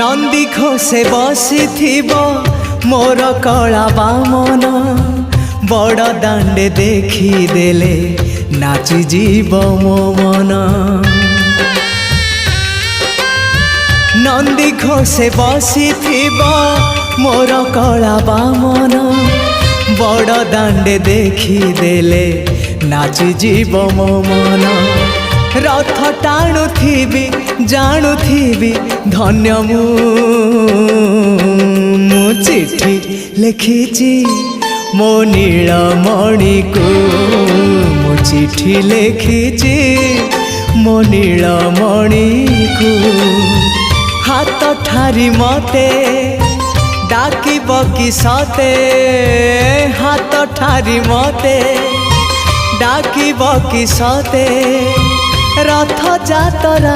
नंदी घोषे बसी मोर कला बामन बड़ दांडे देखी देले नाची जीव मो मन। नंदी घोषे बसी मोर कला बामन बड़ दांडे देखी देले नाची जीव मो मन। रथ टाणुथिबी जाणुथिबी धन्य मु चिठी लिखिची मो नीलमणि को मु चिठी लिखिची मो नीलमणि को। हाथ ठारी मते डाकिब कि सते हाथ ठारी मते डाकिब कि सते रथ जातरा।